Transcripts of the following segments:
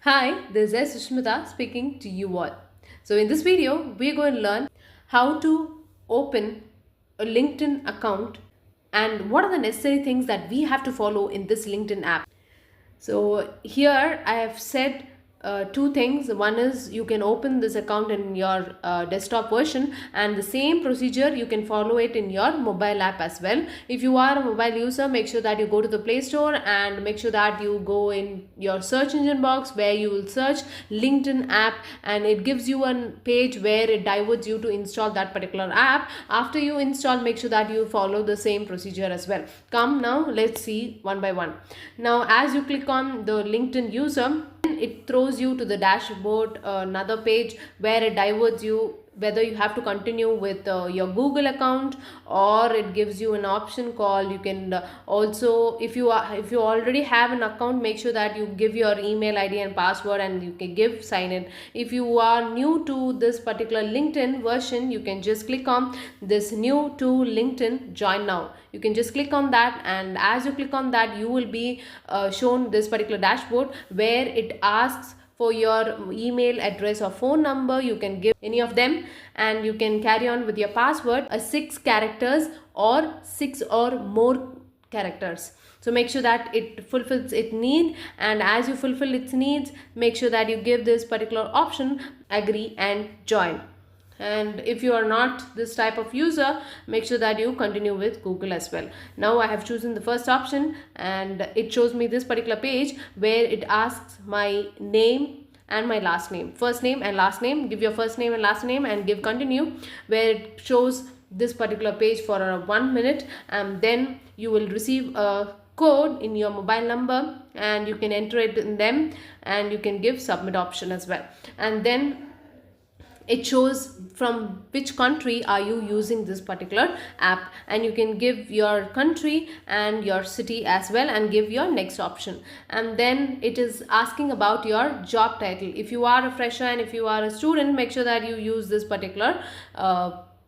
Hi, this is Sushmita speaking to you all. So, in this video, we're going to learn how to open a LinkedIn account and what are the necessary things that we have to follow in this LinkedIn app. So here I have said two things. One is you can open this account in your desktop version, and the same procedure you can follow it in your mobile app as well. If you are a mobile user, make sure that you go to the Play Store and make sure that you go in your search engine box where you will search LinkedIn app, and it gives you a page where it diverts you to install that particular app. After you install, make sure that you follow the same procedure as well. Come now, let's see one by one. Now as you click on the LinkedIn user, it throws you to the dashboard, another page where it diverts you whether you have to continue with your Google account, or it gives you an option called you can also, if you already have an account, make sure that you give your email ID and password and you can give sign in. If you are new to this particular LinkedIn version, you can just click on this new to LinkedIn join now. You can just click on that, and as you click on that, you will be shown this particular dashboard where it asks for your email address or phone number. You can give any of them and you can carry on with your password, a 6 characters or 6 or more characters. So make sure that it fulfills its need, and as you fulfill its needs, make sure that you give this particular option agree and join. And if you are not this type of user, make sure that you continue with Google as well. Now I have chosen the first option, and it shows me this particular page where it asks my name and my last name, first name and last name. Give your first name and last name and give continue, where it shows this particular page for 1 minute, and then you will receive a code in your mobile number and you can enter it in them, and you can give submit option as well. And then it shows from which country are you using this particular app, and you can give your country and your city as well and give your next option. And then it is asking about your job title. If you are a fresher and if you are a student, make sure that you use this particular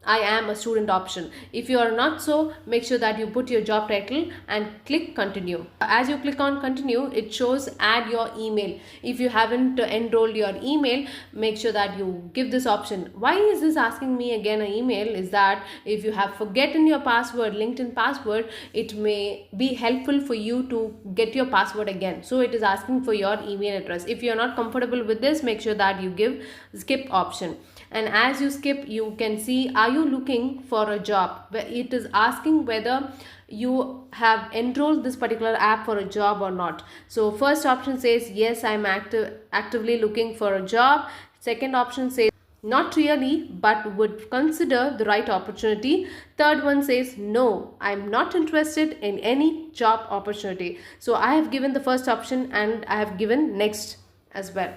I am a student option. If you are not so, make sure that you put your job title and click continue. As you click on continue, it shows add your email. If you haven't enrolled your email, make sure that you give this option. Why is this asking me again an email? Is that if you have forgotten your password, LinkedIn password, it may be helpful for you to get your password again. So it is asking for your email address. If you are not comfortable with this, make sure that you give skip option. And as you skip, you can see, are you looking for a job? It is asking whether you have enrolled this particular app for a job or not. So first option says yes, I'm actively looking for a job. Second option says not really, but would consider the right opportunity. Third one says no, I'm not interested in any job opportunity. So I have given the first option and I have given next as well.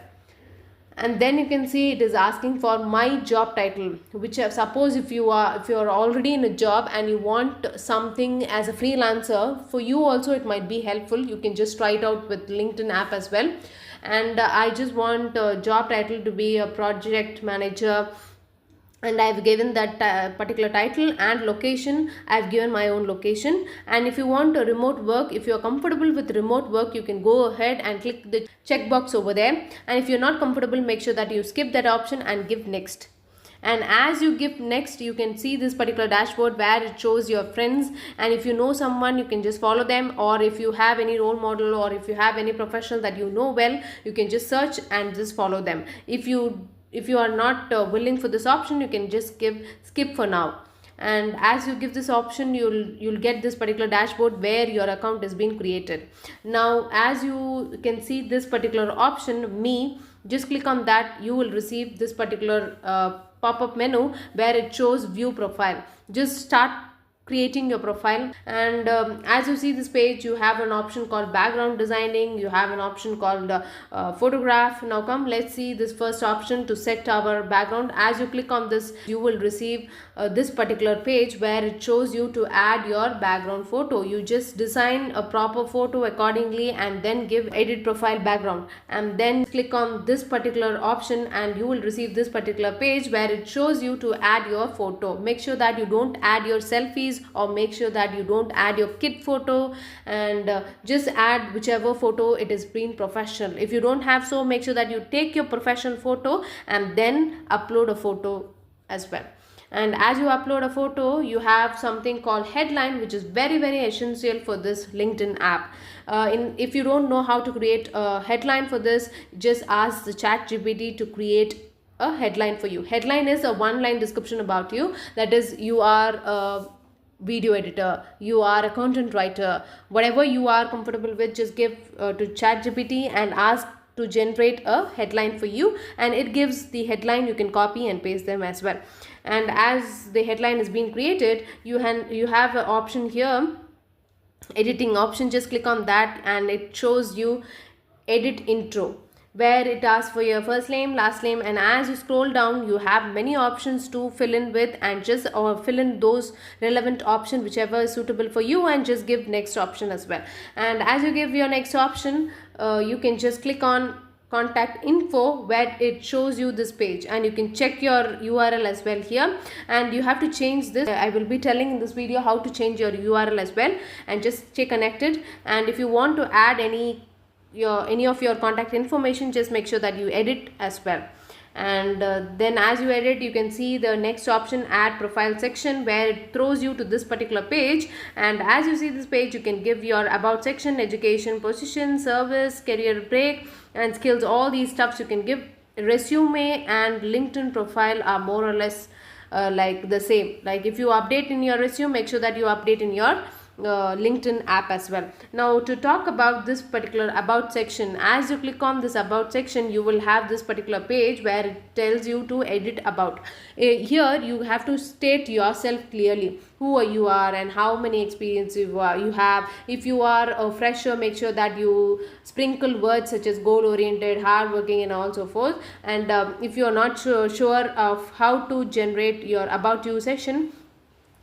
And then you can see it is asking for my job title, which suppose if you are already in a job and you want something as a freelancer, for you also it might be helpful. You can just try it out with LinkedIn app as well. And I just want a job title to be a project manager, and I've given that particular title. And location, I've given my own location. And if you want a remote work, if you're comfortable with remote work, you can go ahead and click the checkbox over there. And if you're not comfortable, make sure that you skip that option and give next. And as you give next, you can see this particular dashboard where it shows your friends, and if you know someone, you can just follow them, or if you have any role model or if you have any professional that you know well, you can just search and just follow them. If you are not willing for this option, you can just give skip for now. And as you give this option, you'll get this particular dashboard where your account has been created. Now as you can see this particular option, me, just click on that, you will receive this particular pop-up menu where it shows view profile. Just start creating your profile. And as you see this page, you have an option called background designing, you have an option called photograph. Now come, let's see this first option to set our background. As you click on this, you will receive this particular page where it shows you to add your background photo. You just design a proper photo accordingly and then give edit profile background, and then click on this particular option and you will receive this particular page where it shows you to add your photo. Make sure that you don't add your selfies selfies, or make sure that you don't add your kid photo, and just add whichever photo it is being professional. If you don't have, so make sure that you take your professional photo and then upload a photo as well. And as you upload a photo, you have something called headline, which is very essential for this LinkedIn app. If you don't know how to create a headline for this, just ask the ChatGPT to create a headline for you. Headline is a one-line description about you. That is, you are a video editor, you are a content writer, whatever you are comfortable with, just give to ChatGPT and ask to generate a headline for you, and it gives the headline. You can copy and paste them as well. And as the headline is being created, you have an option here, editing option. Just click on that and it shows you edit intro, where it asks for your first name, last name, and as you scroll down, you have many options to fill in with, and just fill in those relevant option whichever is suitable for you, and just give next option as well. And as you give your next option, you can just click on contact info, where it shows you this page, and you can check your URL as well here. And you have to change this. I will be telling in this video how to change your URL as well, and just stay connected. And if you want to add any of your contact information, just make sure that you edit as well. And then as you edit, you can see the next option, add profile section, where it throws you to this particular page. And as you see this page, you can give your about section, education, position, service, career break, and skills. All these stuffs you can give. Resume and LinkedIn profile are more or less like the same. Like if you update in your resume, make sure that you update in your LinkedIn app as well. Now to talk about this particular about section, as you click on this about section, you will have this particular page where it tells you to edit about. Here you have to state yourself clearly, who you are and how many experience you have. If you are a fresher, make sure that you sprinkle words such as goal oriented, hardworking, and all so forth. And if you are not sure of how to generate your about you section,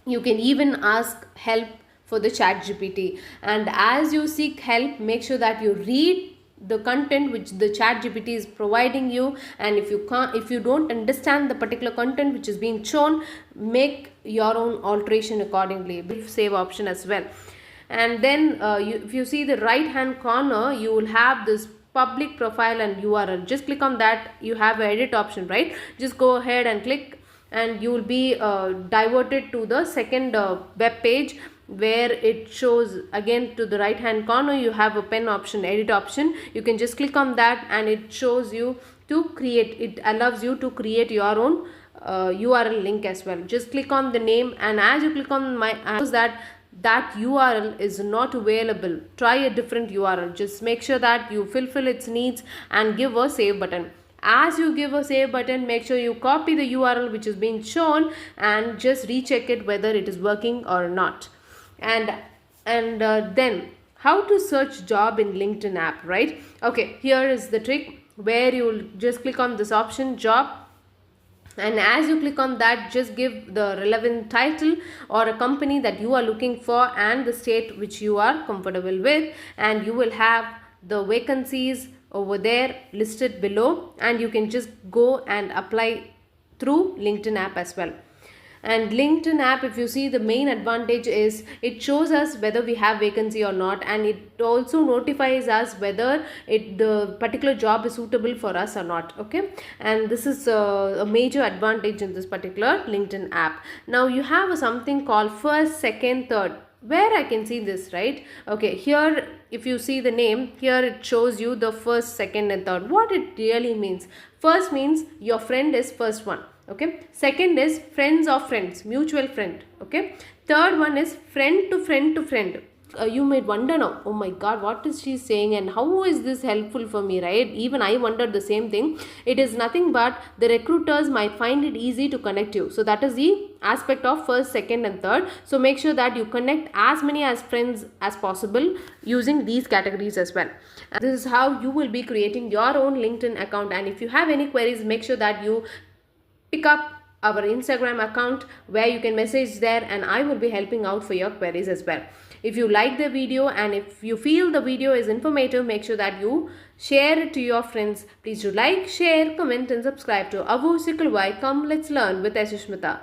you can even ask help for the ChatGPT. And as you seek help, make sure that you read the content which the ChatGPT is providing you. And if you don't understand the particular content which is being shown, make your own alteration accordingly. Save option as well. And then if you see the right hand corner, you will have this public profile and URL. Just click on that. You have an edit option, right? Just go ahead and click, and you will be diverted to the second web page, where it shows again to the right hand corner. You have a pen option, edit option. You can just click on that, and it shows you to create. It allows you to create your own URL link as well. Just click on the name, and as you click on that URL is not available, try a different URL. Just make sure that you fulfill its needs and give a save button. As you give a save button, make sure you copy the URL which is being shown and just recheck it whether it is working or not. And then how to search job in LinkedIn app, right? Okay, here is the trick, where you will just click on this option, job, and as you click on that, just give the relevant title or a company that you are looking for and the state which you are comfortable with, and you will have the vacancies over there listed below, and you can just go and apply through LinkedIn app as well. And LinkedIn app, if you see, the main advantage is it shows us whether we have vacancy or not, and it also notifies us whether the particular job is suitable for us or not. Okay, and this is a major advantage in this particular LinkedIn app. Now you have something called first, second, third, where I can see this, right? Okay, here if you see the name, here it shows you the first, second, and third. What it really means: first means your friend is first one. Okay, second is friends of friends, mutual friend. Okay, third one is friend to friend to friend. You may wonder now, oh my god, what is she saying and how is this helpful for me, right? Even I wondered the same thing. It is nothing but the recruiters might find it easy to connect you. So that is the aspect of first, second, and third. So make sure that you connect as many as friends as possible using these categories as well. And this is how you will be creating your own LinkedIn account. And if you have any queries, make sure that you pick up our Instagram account, where you can message there, and I will be helping out for your queries as well. If you like the video and if you feel the video is informative, make sure that you share it to your friends. Please do like, share, comment, and subscribe to Avo Sikalwai. Come, let's learn with Sushmita.